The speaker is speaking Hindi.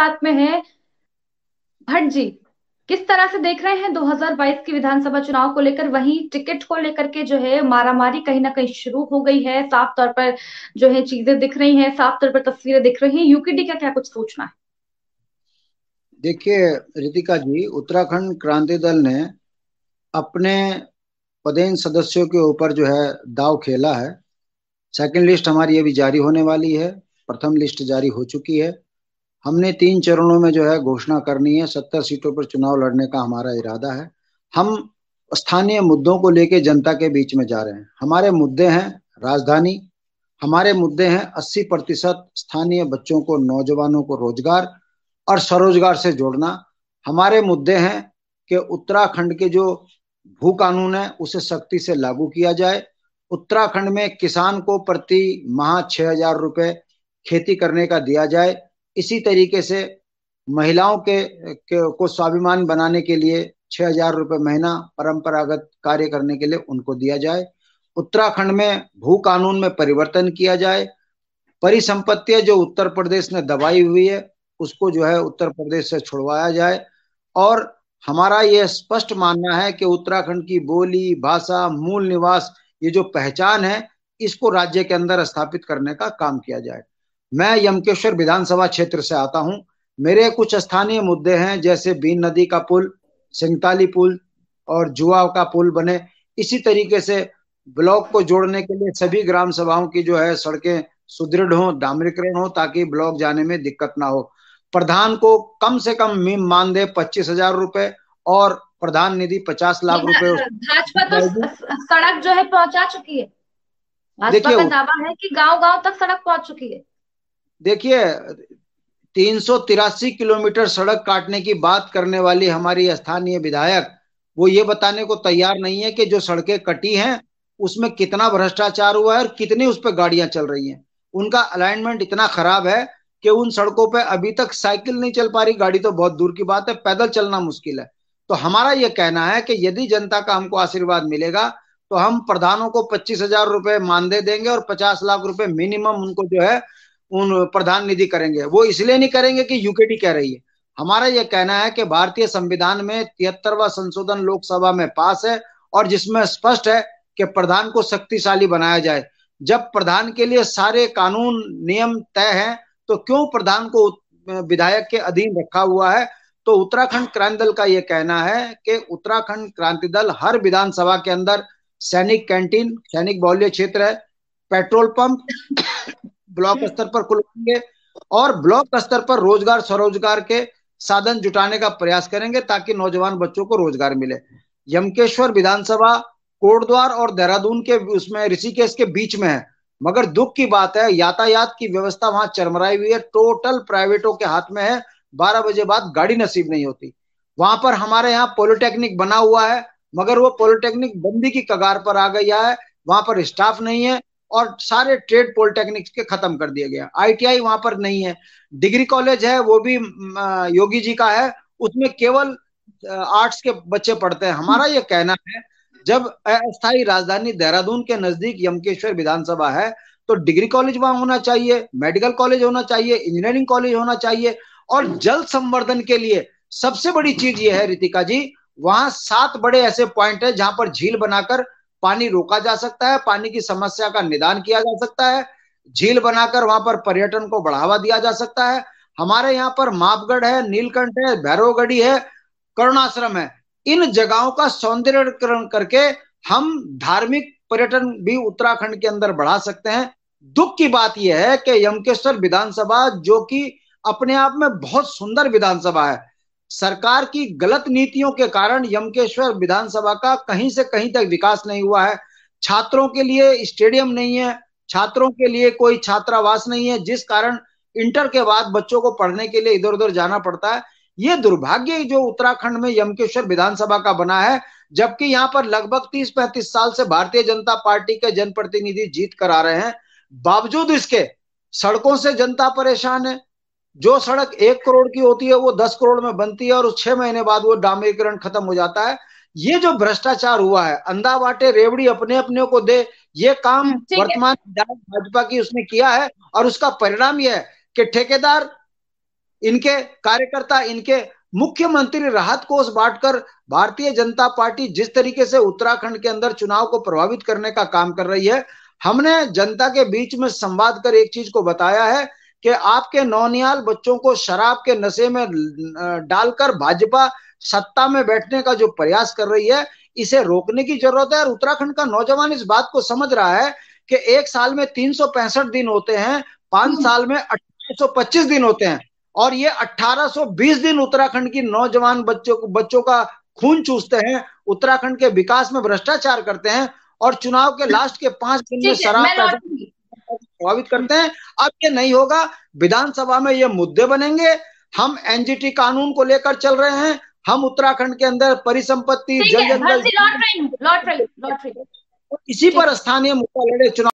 साथ में है भट्ट जी। किस तरह से देख रहे हैं 2022 के विधानसभा चुनाव को लेकर? वहीं टिकट को लेकर के जो है मारामारी कहीं ना कहीं शुरू हो गई है, साफ तौर पर जो है चीजें दिख रही हैं, साफ तौर पर तस्वीरें दिख रही हैं। यूकेडी का क्या कुछ सोचना है? देखिए रितिका जी, उत्तराखंड क्रांति दल ने अपने पदेन सदस्यों के ऊपर जो है दाव खेला है। सेकंड लिस्ट हमारी अभी जारी होने वाली है। प्रथम लिस्ट जारी हो चुकी है। हमने 3 चरणों में जो है घोषणा करनी है। 70 सीटों पर चुनाव लड़ने का हमारा इरादा है। हम स्थानीय मुद्दों को लेकर जनता के बीच में जा रहे हैं। हमारे मुद्दे हैं राजधानी, हमारे मुद्दे हैं 80% स्थानीय बच्चों को, नौजवानों को रोजगार और स्वरोजगार से जोड़ना। हमारे मुद्दे हैं कि उत्तराखंड के जो भू कानून है उसे सख्ती से लागू किया जाए। उत्तराखंड में किसान को प्रति माह 6,000 रुपए खेती करने का दिया जाए। इसी तरीके से महिलाओं को स्वाभिमान बनाने के लिए 6,000 रुपए महीना परंपरागत कार्य करने के लिए उनको दिया जाए। उत्तराखंड में भू कानून में परिवर्तन किया जाए। परिसंपत्तियां जो उत्तर प्रदेश ने दबाई हुई है उसको जो है उत्तर प्रदेश से छुड़वाया जाए। और हमारा यह स्पष्ट मानना है कि उत्तराखंड की बोली, भाषा, मूल निवास, ये जो पहचान है, इसको राज्य के अंदर स्थापित करने का काम किया जाए। मैं यमकेश्वर विधानसभा क्षेत्र से आता हूं। मेरे कुछ स्थानीय मुद्दे हैं, जैसे बीन नदी का पुल, सिंगताली पुल और जुआ का पुल बने। इसी तरीके से ब्लॉक को जोड़ने के लिए सभी ग्राम सभाओं की जो है सड़कें सुदृढ़ हो, डामरीकरण हो, ताकि ब्लॉक जाने में दिक्कत ना हो। प्रधान को कम से कम मानदेय 25,000 रुपए और प्रधान निधि 50 लाख रुपए भाजपा तो सड़क जो है पहुंचा चुकी है। भाजपा देखिए का दावा है कि गांव गांव तक सड़क पहुंच चुकी है। देखिए 383 किलोमीटर सड़क काटने की बात करने वाली हमारी स्थानीय विधायक वो ये बताने को तैयार नहीं है कि जो सड़कें कटी हैं उसमें कितना भ्रष्टाचार हुआ है और कितनी उस पर गाड़ियां चल रही हैं। उनका अलाइनमेंट इतना खराब है कि उन सड़कों पे अभी तक साइकिल नहीं चल पा रही, गाड़ी तो बहुत दूर की बात है, पैदल चलना मुश्किल है। तो हमारा ये कहना है कि यदि जनता का हमको आशीर्वाद मिलेगा तो हम प्रधानों को 25,000 रुपए मानदेय देंगे और 50 लाख रुपए मिनिमम उनको जो है उन प्रधान निधि करेंगे। वो इसलिए नहीं करेंगे कि यूकेडी कह रही है। हमारा यह कहना है कि भारतीय संविधान में 73वां संशोधन लोकसभा में पास है और जिसमें स्पष्ट है कि प्रधान को शक्तिशाली बनाया जाए। जब प्रधान के लिए सारे कानून नियम तय हैं तो क्यों प्रधान को विधायक के अधीन रखा हुआ है? तो उत्तराखंड क्रांति दल का यह कहना है कि उत्तराखंड क्रांति दल हर विधानसभा के अंदर सैनिक कैंटीन, सैनिक बाहुल्य क्षेत्र है, पेट्रोल पंप ब्लॉक स्तर पर खुलवाएंगे और ब्लॉक स्तर पर रोजगार स्वरोजगार के साधन जुटाने का प्रयास करेंगे ताकि नौजवान बच्चों को रोजगार मिले। यमकेश्वर विधानसभा कोटद्वार और देहरादून के उसमें ऋषिकेश के बीच में है, मगर दुख की बात है यातायात की व्यवस्था वहां चरमराई हुई है, टोटल प्राइवेटों के हाथ में है। 12 बजे बाद गाड़ी नसीब नहीं होती। वहां पर हमारे यहाँ पॉलिटेक्निक बना हुआ है, मगर वो पॉलिटेक्निक बंदी की कगार पर आ गया है। वहां पर स्टाफ नहीं है और सारे ट्रेड पॉलिटेक्निक्स के खत्म कर दिया गया। आईटीआई वहां पर नहीं है। डिग्री कॉलेज है, वो भी योगी जी का है, उसमें केवल आर्ट्स के बच्चे पढ़ते हैं। हमारा ये कहना है जब अस्थायी राजधानी देहरादून के नजदीक यमकेश्वर विधानसभा है तो डिग्री कॉलेज वहां होना चाहिए, मेडिकल कॉलेज होना चाहिए, इंजीनियरिंग कॉलेज होना चाहिए। और जल संवर्धन के लिए सबसे बड़ी चीज ये है रितिका जी, वहां 7 बड़े ऐसे पॉइंट है जहां पर झील बनाकर पानी रोका जा सकता है, पानी की समस्या का निदान किया जा सकता है। झील बनाकर वहां पर पर्यटन को बढ़ावा दिया जा सकता है। हमारे यहाँ पर मापगढ़ है, नीलकंठ है, भैरवगढ़ी है, करुणाश्रम है। इन जगहों का सौंदर्यीकरण करके हम धार्मिक पर्यटन भी उत्तराखंड के अंदर बढ़ा सकते हैं। दुख की बात यह है कि यमकेश्वर विधानसभा जो कि अपने आप में बहुत सुंदर विधानसभा है, सरकार की गलत नीतियों के कारण यमकेश्वर विधानसभा का कहीं से कहीं तक विकास नहीं हुआ है। छात्रों के लिए स्टेडियम नहीं है, छात्रों के लिए कोई छात्रावास नहीं है, जिस कारण इंटर के बाद बच्चों को पढ़ने के लिए इधर उधर जाना पड़ता है। ये दुर्भाग्य जो उत्तराखंड में यमकेश्वर विधानसभा का बना है, जबकि यहाँ पर लगभग 30-35 साल से भारतीय जनता पार्टी के जनप्रतिनिधि जीत कर आ रहे हैं। बावजूद इसके सड़कों से जनता परेशान है। जो सड़क 1 करोड़ की होती है वो 10 करोड़ में बनती है और उस 6 महीने बाद वो डामरीकरण खत्म हो जाता है। ये जो भ्रष्टाचार हुआ है, अंधा बांटे रेवड़ी अपने अपने को दे, ये काम ठीक है। वर्तमान भाजपा की उसने किया है। और उसका परिणाम यह है कि ठेकेदार इनके कार्यकर्ता, इनके मुख्यमंत्री राहत कोष बांटकर भारतीय जनता पार्टी जिस तरीके से उत्तराखंड के अंदर चुनाव को प्रभावित करने का काम कर रही है, हमने जनता के बीच में संवाद कर एक चीज को बताया है कि आपके नौनिहाल बच्चों को शराब के नशे में डालकर भाजपा सत्ता में बैठने का जो प्रयास कर रही है, इसे रोकने की जरूरत है। और उत्तराखंड का नौजवान इस बात को समझ रहा है कि एक साल में 365 दिन होते हैं, 5 साल में 1825 दिन होते हैं, और ये 1820 दिन उत्तराखंड की नौजवान बच्चों का खून चूसते हैं, उत्तराखंड के विकास में भ्रष्टाचार करते हैं, और चुनाव के लास्ट के 5 दिन में ठीक है, शराब मैं का लौटूंगी। प्रभावित करते हैं। अब ये नहीं होगा, विधानसभा में ये मुद्दे बनेंगे। हम एनजीटी कानून को लेकर चल रहे हैं, हम उत्तराखंड के अंदर परिसंपत्ति, ठीक जल है, जंगल, भट जी, लौट रही हूँ, लौट रही हूँ, लौट रही हूँ। इसी ठीक पर है। स्थानीय मुद्दा लड़े चुनाव।